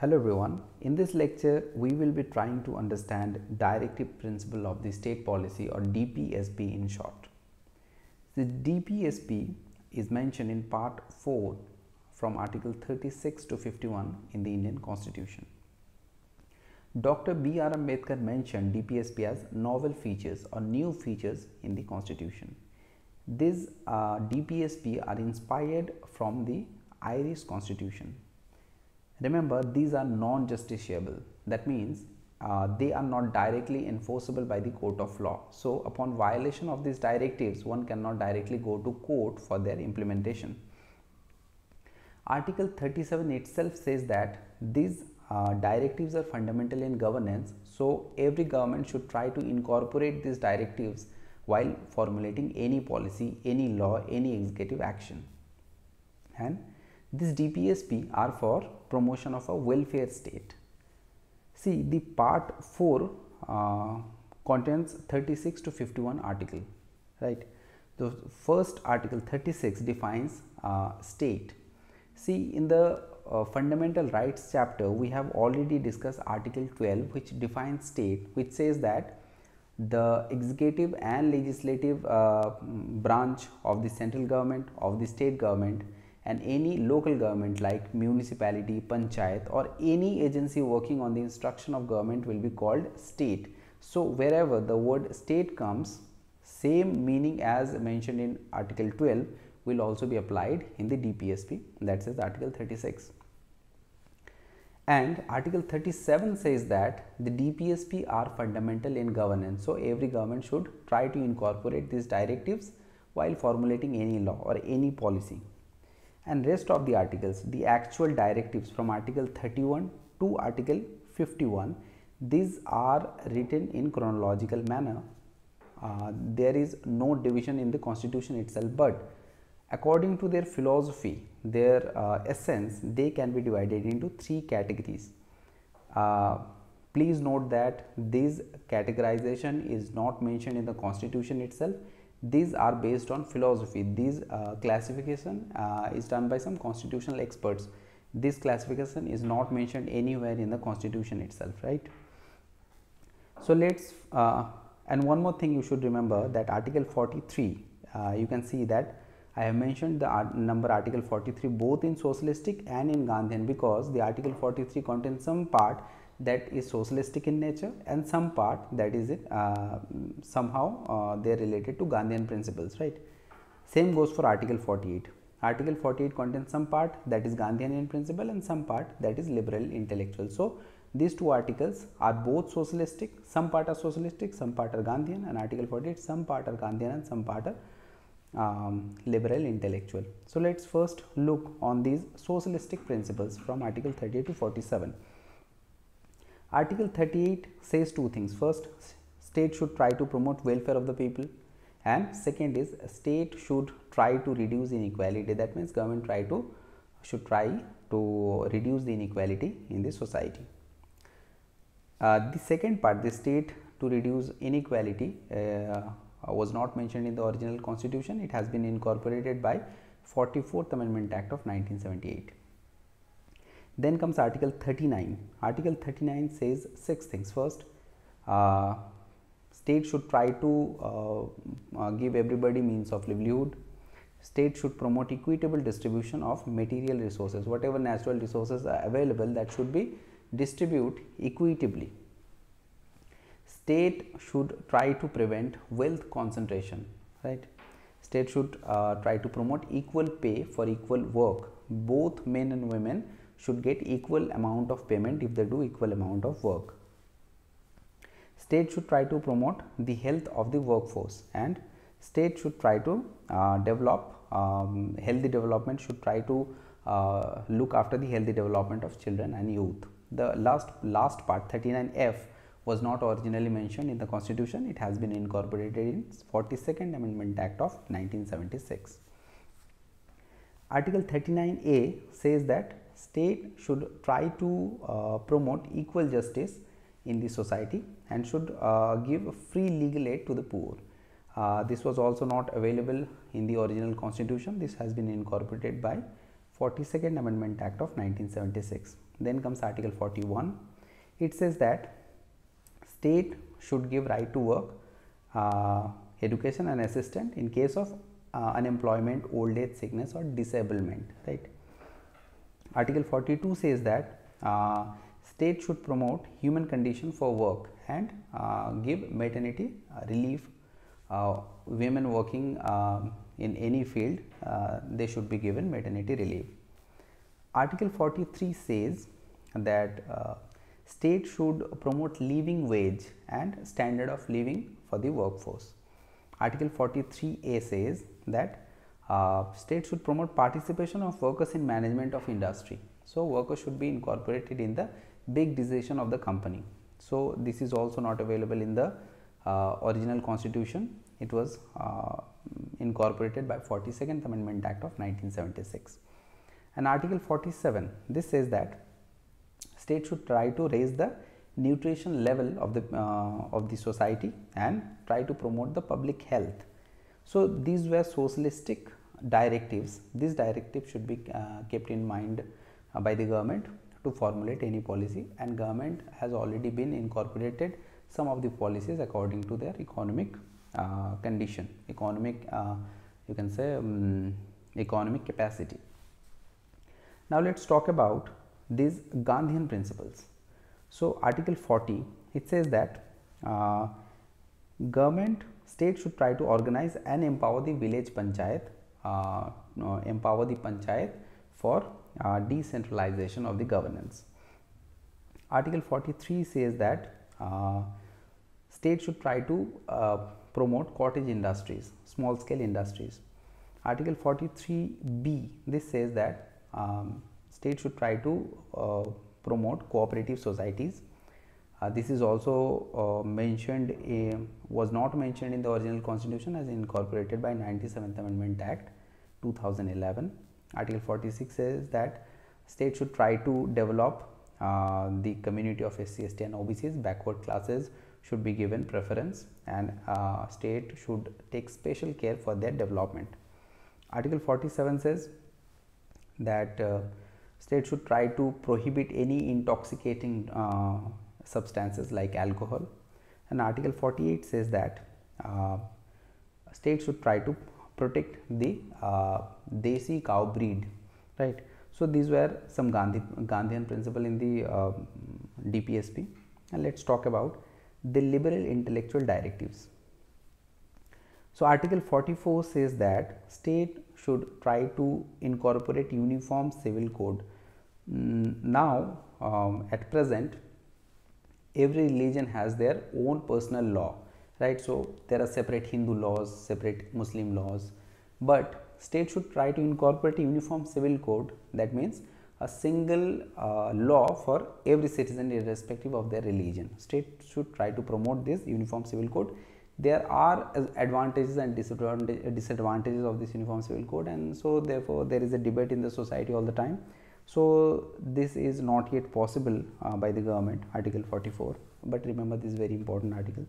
Hello everyone. In this lecture, we will be trying to understand Directive Principle of the State Policy or DPSP in short. The DPSP is mentioned in Part 4 from Article 36 to 51 in the Indian Constitution. Dr. B.R. Ambedkar mentioned DPSP as novel features or new features in the Constitution. These DPSP are inspired from the Irish Constitution. Remember, these are non-justiciable. That means they are not directly enforceable by the court of law. So, upon violation of these directives, one cannot directly go to court for their implementation. Article 37 itself says that these directives are fundamental in governance. So, every government should try to incorporate these directives while formulating any policy, any law, any executive action. And these DPSP are for promotion of a welfare state. See, the part 4 contains 36 to 51 article, right? The first article 36 defines state. See, in the fundamental rights chapter, we have already discussed article 12, which defines state, which says that the executive and legislative branch of the central government, of the state government, and any local government like municipality, panchayat, or any agency working on the instruction of government will be called state. So, wherever the word state comes, same meaning as mentioned in article 12 will also be applied in the DPSP, that says article 36. And article 37 says that the DPSP are fundamental in governance. So, every government should try to incorporate these directives while formulating any law or any policy. And rest of the articles, the actual directives from article 31 to article 51, these are written in chronological manner. There is no division in the constitution itself, but according to their philosophy, their essence, they can be divided into three categories. Please note that this categorization is not mentioned in the constitution itself. These are based on philosophy. This classification is done by some constitutional experts. This classification is not mentioned anywhere in the constitution itself, right? So, let's and one more thing you should remember, that article 43, you can see that I have mentioned the number article 43 both in socialistic and in Gandhian, because the article 43 contains some part that is socialistic in nature and some part that is somehow they are related to Gandhian principles, right? Same goes for article 48. Article 48 contains some part that is Gandhian in principle and some part that is liberal intellectual. So, these two articles are both socialistic, some part are socialistic, some part are Gandhian, and article 48 some part are Gandhian and some part are liberal intellectual. So, let us first look on these socialistic principles from article 38 to 47. Article 38 says two things. First, state should try to promote welfare of the people, and second is state should try to reduce inequality. That means government should try to reduce the inequality in the society. The second part, the state to reduce inequality, was not mentioned in the original constitution. It has been incorporated by 44th Amendment Act of 1978. Then comes article 39. Article 39 says 6 things. First, state should try to give everybody means of livelihood. State should promote equitable distribution of material resources. Whatever natural resources are available, that should be distributed equitably. State should try to prevent wealth concentration, right? State should try to promote equal pay for equal work. Both men and women should get equal amount of payment if they do equal amount of work. State should try to promote the health of the workforce, and state should try to develop healthy development, should try to look after the healthy development of children and youth. The last part 39F was not originally mentioned in the constitution. It has been incorporated in 42nd Amendment Act of 1976. Article 39A says that state should try to promote equal justice in the society and should give free legal aid to the poor. This was also not available in the original constitution. This has been incorporated by 42nd Amendment Act of 1976. Then comes Article 41. It says that state should give right to work, education and assistance in case of unemployment, old age, sickness or disablement, right. Article 42 says that state should promote human condition for work and give maternity relief. Women working in any field, they should be given maternity relief. Article 43 says that state should promote living wage and standard of living for the workforce. Article 43A says that state should promote participation of workers in management of industry. So workers should be incorporated in the big decision of the company. So this is also not available in the original constitution. It was incorporated by 42nd Amendment Act of 1976. And Article 47, this says that state should try to raise the nutrition level of the society and try to promote the public health. So these were socialistic directives. These directives should be kept in mind by the government to formulate any policy, and government has already been incorporated some of the policies according to their economic condition, economic you can say economic capacity. Now let's talk about these Gandhian principles. So Article 40, it says that government, state should try to organize and empower the village panchayat, empower the panchayat for decentralization of the governance. Article 43 says that state should try to promote cottage industries, small scale industries. Article 43B, this says that state should try to promote cooperative societies. This is also was not mentioned in the original constitution, as incorporated by 97th Amendment Act 2011. Article 46 says that state should try to develop the community of SC, ST and OBCs, backward classes should be given preference, and state should take special care for their development. Article 47 says that state should try to prohibit any intoxicating substances like alcohol, and Article 48 says that state should try to protect the Desi cow breed, right. So these were some Gandhian principle in the DPSP. And let's talk about the liberal intellectual directives. So Article 44 says that state should try to incorporate uniform civil code. Now at present every religion has their own personal law, right. So there are separate Hindu laws, separate Muslim laws, but state should try to incorporate a uniform civil code. That means a single law for every citizen irrespective of their religion. State should try to promote this uniform civil code. There are advantages and disadvantages of this uniform civil code, and so therefore there is a debate in the society all the time. So this is not yet possible by the government, Article 44, but remember this is very important article.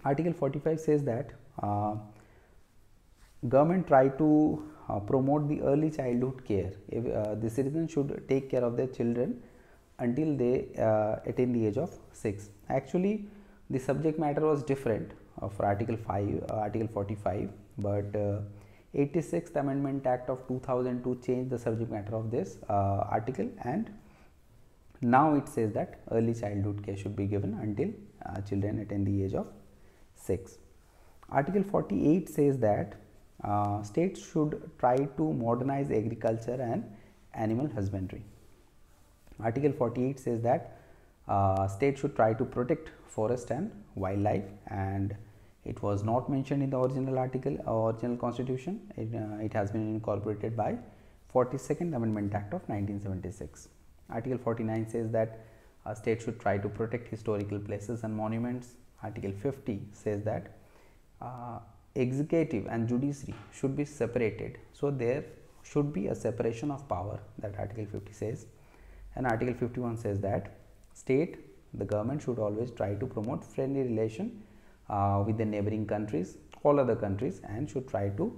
Article 45 says that government try to promote the early childhood care. The citizens should take care of their children until they attain the age of 6. Actually the subject matter was different for Article 45, but 86th Amendment Act of 2002 changed the subject matter of this article, and now it says that early childhood care should be given until children attain the age of 6. Article 48 says that states should try to modernize agriculture and animal husbandry. Article 48 says that state should try to protect forest and wildlife, and it was not mentioned in the original article original constitution. It has been incorporated by 42nd Amendment Act of 1976. Article 49 says that state should try to protect historical places and monuments. Article 50 says that executive and judiciary should be separated, so there should be a separation of power, that Article 50 says. And Article 51 says that state, the government should always try to promote friendly relation with the neighboring countries, all other countries, and should try to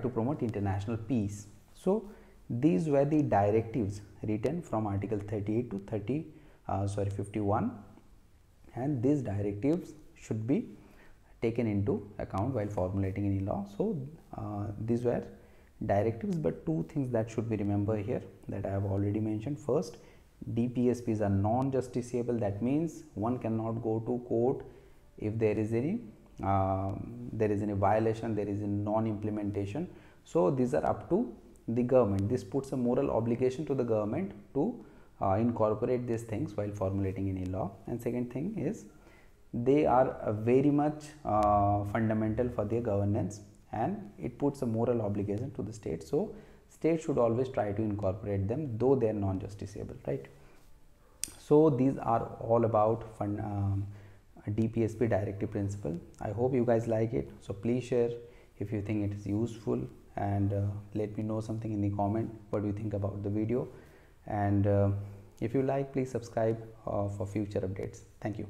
promote international peace. So These were the directives written from Article 38 to 51, and these directives should be taken into account while formulating any law. So these were directives, but two things that should be remembered here that I have already mentioned. First, DPSPs are non-justiciable. That means one cannot go to court if there is any violation, there is a non-implementation. So these are up to the government. This puts a moral obligation to the government to incorporate these things while formulating any law. And second thing is, they are very much fundamental for their governance, and it puts a moral obligation to the state. So state should always try to incorporate them, though they are non-justiciable, right? So these are all about DPSP directive principle. I hope you guys like it. So please share if you think it is useful, and let me know something in the comment. What do you think about the video? And if you like, please subscribe for future updates. Thank you.